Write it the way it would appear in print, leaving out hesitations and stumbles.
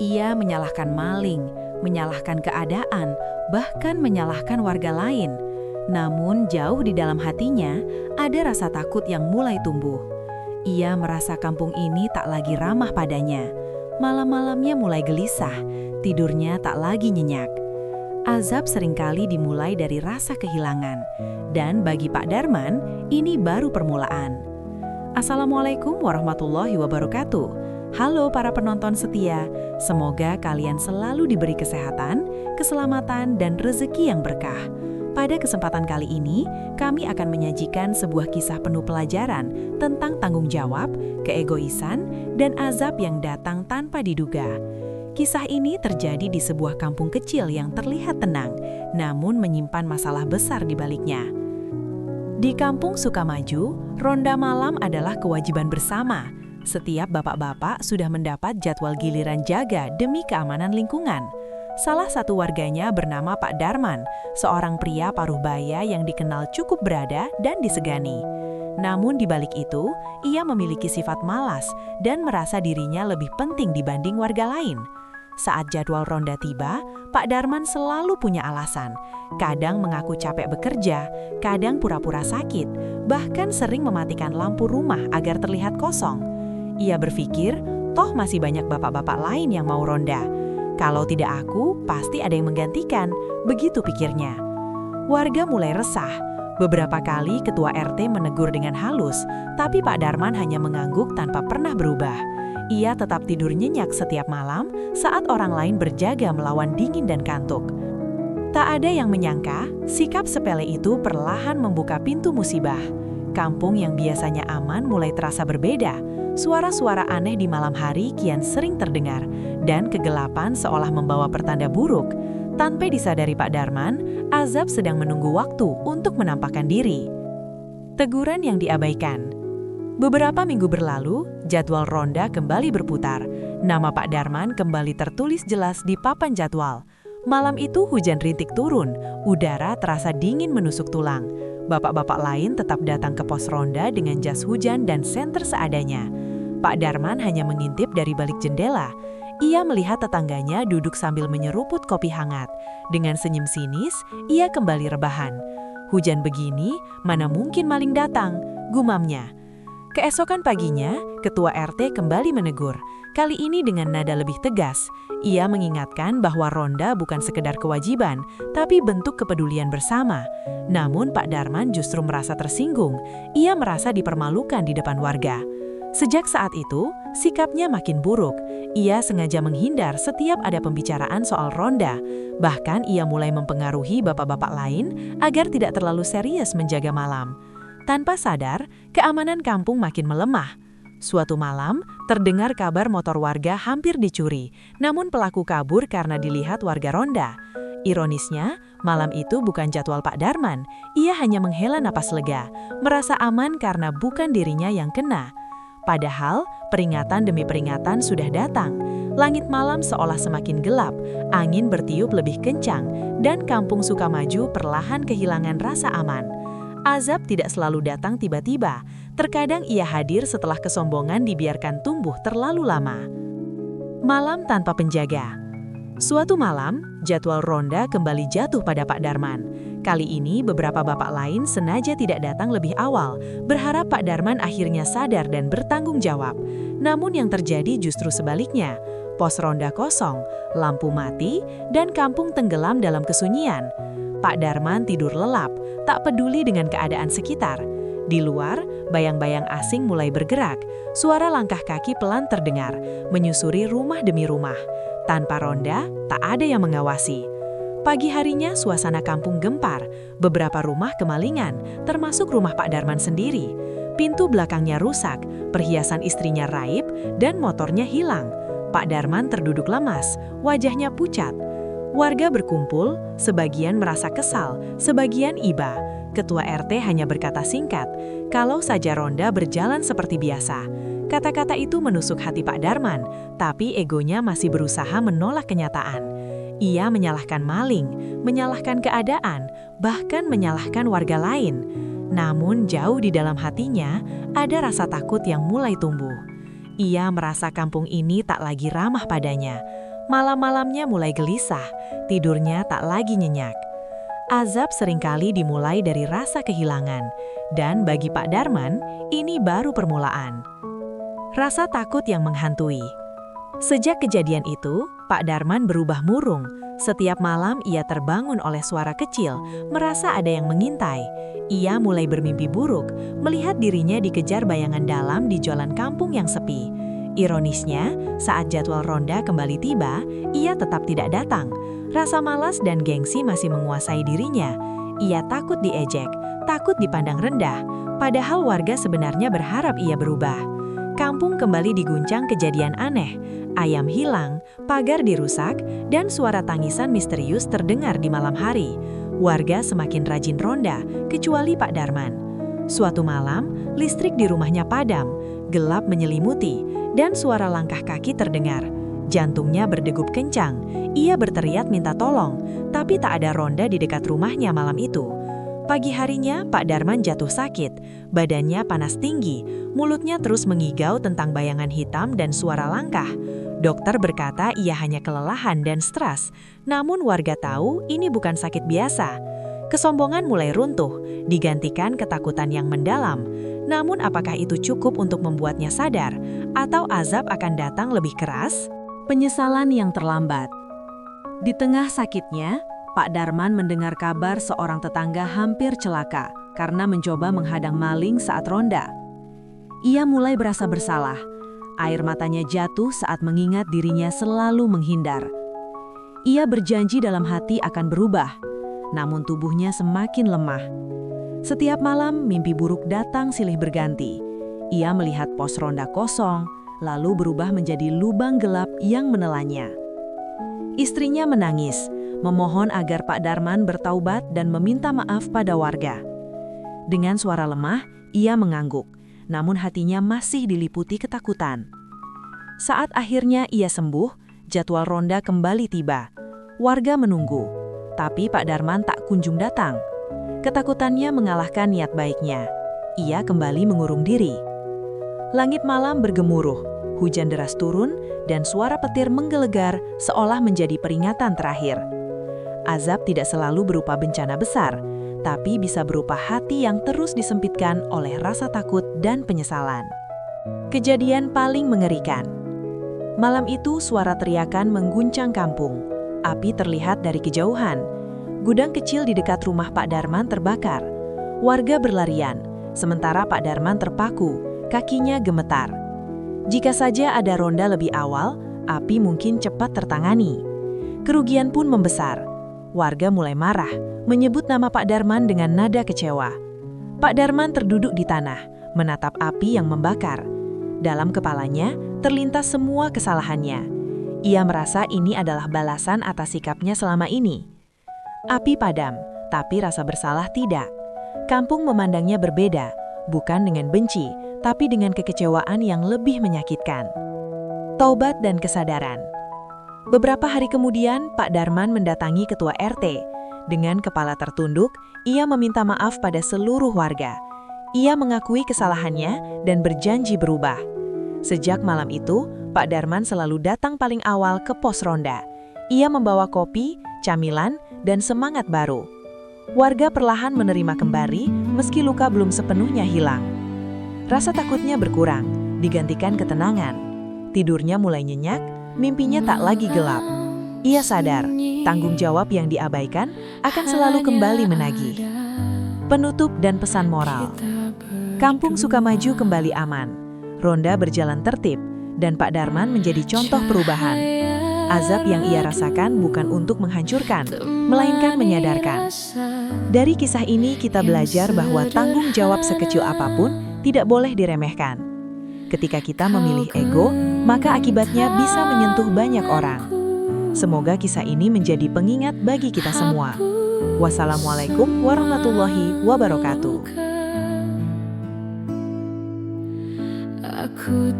Ia menyalahkan maling, menyalahkan keadaan, bahkan menyalahkan warga lain. Namun jauh di dalam hatinya ada rasa takut yang mulai tumbuh. Ia merasa kampung ini tak lagi ramah padanya. Malam-malamnya mulai gelisah, tidurnya tak lagi nyenyak. Azab seringkali dimulai dari rasa kehilangan. Dan bagi Pak Darman, ini baru permulaan. Assalamualaikum warahmatullahi wabarakatuh. Halo para penonton setia, semoga kalian selalu diberi kesehatan, keselamatan, dan rezeki yang berkah. Pada kesempatan kali ini, kami akan menyajikan sebuah kisah penuh pelajaran tentang tanggung jawab, keegoisan, dan azab yang datang tanpa diduga. Kisah ini terjadi di sebuah kampung kecil yang terlihat tenang, namun menyimpan masalah besar di baliknya. Di Kampung Sukamaju, ronda malam adalah kewajiban bersama. Setiap bapak-bapak sudah mendapat jadwal giliran jaga demi keamanan lingkungan. Salah satu warganya bernama Pak Darman, seorang pria paruh baya yang dikenal cukup berada dan disegani. Namun di balik itu, ia memiliki sifat malas dan merasa dirinya lebih penting dibanding warga lain. Saat jadwal ronda tiba, Pak Darman selalu punya alasan. Kadang mengaku capek bekerja, kadang pura-pura sakit, bahkan sering mematikan lampu rumah agar terlihat kosong. Ia berpikir, toh masih banyak bapak-bapak lain yang mau ronda. Kalau tidak aku, pasti ada yang menggantikan, begitu pikirnya. Warga mulai resah. Beberapa kali ketua RT menegur dengan halus, tapi Pak Darman hanya mengangguk tanpa pernah berubah. Ia tetap tidur nyenyak setiap malam saat orang lain berjaga melawan dingin dan kantuk. Tak ada yang menyangka, sikap sepele itu perlahan membuka pintu musibah. Kampung yang biasanya aman mulai terasa berbeda. Suara-suara aneh di malam hari kian sering terdengar, dan kegelapan seolah membawa pertanda buruk. Tanpa disadari Pak Darman, azab sedang menunggu waktu untuk menampakkan diri. Teguran yang diabaikan. Beberapa minggu berlalu, jadwal ronda kembali berputar. Nama Pak Darman kembali tertulis jelas di papan jadwal. Malam itu hujan rintik turun, udara terasa dingin menusuk tulang. Bapak-bapak lain tetap datang ke pos ronda dengan jas hujan dan senter seadanya. Pak Darman hanya mengintip dari balik jendela. Ia melihat tetangganya duduk sambil menyeruput kopi hangat. Dengan senyum sinis, ia kembali rebahan. Hujan begini, mana mungkin maling datang, gumamnya. Keesokan paginya, ketua RT kembali menegur. Kali ini dengan nada lebih tegas. Ia mengingatkan bahwa ronda bukan sekedar kewajiban, tapi bentuk kepedulian bersama. Namun Pak Darman justru merasa tersinggung. Ia merasa dipermalukan di depan warga. Sejak saat itu, sikapnya makin buruk. Ia sengaja menghindar setiap ada pembicaraan soal ronda. Bahkan ia mulai mempengaruhi bapak-bapak lain agar tidak terlalu serius menjaga malam. Tanpa sadar, keamanan kampung makin melemah. Suatu malam, terdengar kabar motor warga hampir dicuri, namun pelaku kabur karena dilihat warga ronda. Ironisnya, malam itu bukan jadwal Pak Darman. Ia hanya menghela napas lega, merasa aman karena bukan dirinya yang kena. Padahal, peringatan demi peringatan sudah datang. Langit malam seolah semakin gelap, angin bertiup lebih kencang, dan Kampung Sukamaju perlahan kehilangan rasa aman. Azab tidak selalu datang tiba-tiba. Terkadang ia hadir setelah kesombongan dibiarkan tumbuh terlalu lama. Malam tanpa penjaga. Suatu malam, jadwal ronda kembali jatuh pada Pak Darman. Kali ini beberapa bapak lain sengaja tidak datang lebih awal, berharap Pak Darman akhirnya sadar dan bertanggung jawab. Namun yang terjadi justru sebaliknya. Pos ronda kosong, lampu mati, dan kampung tenggelam dalam kesunyian. Pak Darman tidur lelap, tak peduli dengan keadaan sekitar. Di luar, bayang-bayang asing mulai bergerak. Suara langkah kaki pelan terdengar, menyusuri rumah demi rumah. Tanpa ronda, tak ada yang mengawasi. Pagi harinya, suasana kampung gempar. Beberapa rumah kemalingan, termasuk rumah Pak Darman sendiri. Pintu belakangnya rusak, perhiasan istrinya raib, dan motornya hilang. Pak Darman terduduk lemas, wajahnya pucat. Warga berkumpul, sebagian merasa kesal, sebagian iba. Ketua RT hanya berkata singkat, kalau saja ronda berjalan seperti biasa. Kata-kata itu menusuk hati Pak Darman, tapi egonya masih berusaha menolak kenyataan. Ia menyalahkan maling, menyalahkan keadaan, bahkan menyalahkan warga lain. Namun jauh di dalam hatinya, ada rasa takut yang mulai tumbuh. Ia merasa kampung ini tak lagi ramah padanya. Malam-malamnya mulai gelisah, tidurnya tak lagi nyenyak. Azab seringkali dimulai dari rasa kehilangan, dan bagi Pak Darman, ini baru permulaan. Rasa takut yang menghantui. Sejak kejadian itu, Pak Darman berubah murung. Setiap malam ia terbangun oleh suara kecil, merasa ada yang mengintai. Ia mulai bermimpi buruk, melihat dirinya dikejar bayangan dalam di jalan kampung yang sepi. Ironisnya, saat jadwal ronda kembali tiba, ia tetap tidak datang. Rasa malas dan gengsi masih menguasai dirinya. Ia takut diejek, takut dipandang rendah, padahal warga sebenarnya berharap ia berubah. Kampung kembali diguncang kejadian aneh. Ayam hilang, pagar dirusak, dan suara tangisan misterius terdengar di malam hari. Warga semakin rajin ronda, kecuali Pak Darman. Suatu malam, listrik di rumahnya padam, gelap menyelimuti, dan suara langkah kaki terdengar. Jantungnya berdegup kencang. Ia berteriak minta tolong, tapi tak ada ronda di dekat rumahnya malam itu. Pagi harinya, Pak Darman jatuh sakit. Badannya panas tinggi, mulutnya terus mengigau tentang bayangan hitam dan suara langkah. Dokter berkata ia hanya kelelahan dan stres, namun warga tahu ini bukan sakit biasa. Kesombongan mulai runtuh, digantikan ketakutan yang mendalam. Namun apakah itu cukup untuk membuatnya sadar? Atau azab akan datang lebih keras? Penyesalan yang terlambat. Di tengah sakitnya, Pak Darman mendengar kabar seorang tetangga hampir celaka karena mencoba menghadang maling saat ronda. Ia mulai berasa bersalah. Air matanya jatuh saat mengingat dirinya selalu menghindar. Ia berjanji dalam hati akan berubah, namun tubuhnya semakin lemah. Setiap malam mimpi buruk datang silih berganti. Ia melihat pos ronda kosong, lalu berubah menjadi lubang gelap yang menelannya. Istrinya menangis, memohon agar Pak Darman bertaubat dan meminta maaf pada warga. Dengan suara lemah, ia mengangguk, namun hatinya masih diliputi ketakutan. Saat akhirnya ia sembuh, jadwal ronda kembali tiba. Warga menunggu, tapi Pak Darman tak kunjung datang. Ketakutannya mengalahkan niat baiknya. Ia kembali mengurung diri. Langit malam bergemuruh, hujan deras turun, dan suara petir menggelegar seolah menjadi peringatan terakhir. Azab tidak selalu berupa bencana besar, tapi bisa berupa hati yang terus disempitkan oleh rasa takut dan penyesalan. Kejadian paling mengerikan. Malam itu suara teriakan mengguncang kampung. Api terlihat dari kejauhan. Gudang kecil di dekat rumah Pak Darman terbakar. Warga berlarian, sementara Pak Darman terpaku, kakinya gemetar. Jika saja ada ronda lebih awal, api mungkin cepat tertangani. Kerugian pun membesar. Warga mulai marah, menyebut nama Pak Darman dengan nada kecewa. Pak Darman terduduk di tanah, menatap api yang membakar. Dalam kepalanya, terlintas semua kesalahannya. Ia merasa ini adalah balasan atas sikapnya selama ini. Api padam, tapi rasa bersalah tidak. Kampung memandangnya berbeda, bukan dengan benci, tapi dengan kekecewaan yang lebih menyakitkan. Taubat dan kesadaran. Beberapa hari kemudian, Pak Darman mendatangi ketua RT. Dengan kepala tertunduk, ia meminta maaf pada seluruh warga. Ia mengakui kesalahannya dan berjanji berubah. Sejak malam itu, Pak Darman selalu datang paling awal ke pos ronda. Ia membawa kopi, camilan, dan semangat baru. Warga perlahan menerima kembali meski luka belum sepenuhnya hilang. Rasa takutnya berkurang, digantikan ketenangan. Tidurnya mulai nyenyak, mimpinya tak lagi gelap. Ia sadar, tanggung jawab yang diabaikan akan selalu kembali menagih. Penutup dan pesan moral. Kampung Sukamaju kembali aman. Ronda berjalan tertib, dan Pak Darman menjadi contoh perubahan. Azab yang ia rasakan bukan untuk menghancurkan, melainkan menyadarkan. Dari kisah ini kita belajar bahwa tanggung jawab sekecil apapun tidak boleh diremehkan. Ketika kita memilih ego, maka akibatnya bisa menyentuh banyak orang. Semoga kisah ini menjadi pengingat bagi kita semua. Wassalamualaikum warahmatullahi wabarakatuh. Aku